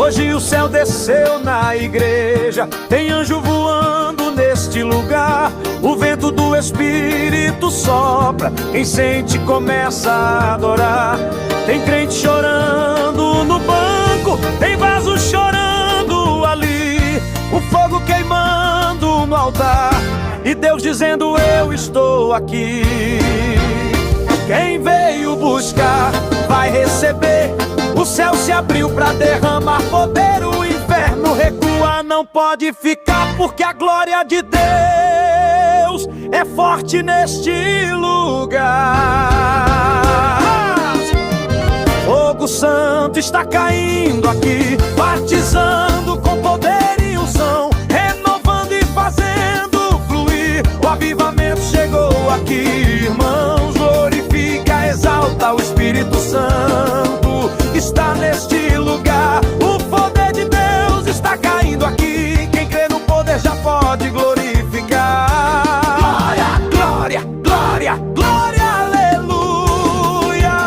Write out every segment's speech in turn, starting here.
Hoje o céu desceu na igreja, tem anjo voando neste lugar. O vento do Espírito sopra, quem sente começa a adorar. Tem crente chorando no banco, tem vaso chorando ali, o fogo queimando no altar, e Deus dizendo: eu estou aqui. Quem veio buscar vai receber. O céu se abriu pra derramar poder. O inferno recua, não pode ficar, porque a glória de Deus é forte neste lugar. Fogo santo está caindo aqui, batizando com poder e unção, renovando e fazendo fluir. O avivamento chegou aqui, irmãos. Glorifica, exalta o Espírito Santo, está neste lugar. O poder de Deus está caindo aqui. Quem crê no poder já pode glorificar. Glória, glória, glória, glória, aleluia.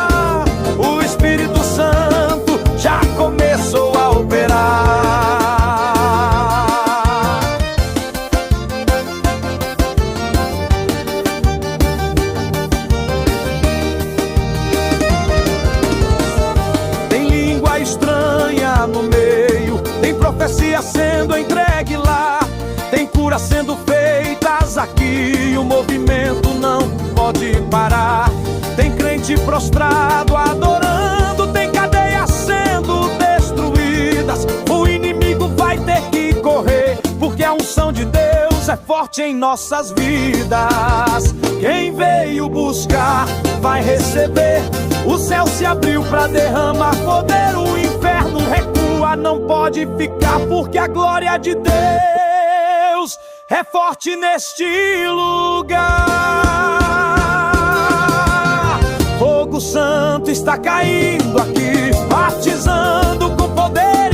O Espírito Santo já começou a operar. Estranha no meio, tem profecia sendo entregue lá, tem cura sendo feitas aqui. O movimento não pode parar. Tem crente prostrado adorando, tem cadeias sendo destruídas. O inimigo vai ter que correr, porque a unção de Deus é forte em nossas vidas. Quem veio buscar vai receber. O céu se abriu pra derramar poder. O inferno recua, não pode ficar, porque a glória de Deus é forte neste lugar. Fogo santo está caindo aqui, batizando com poder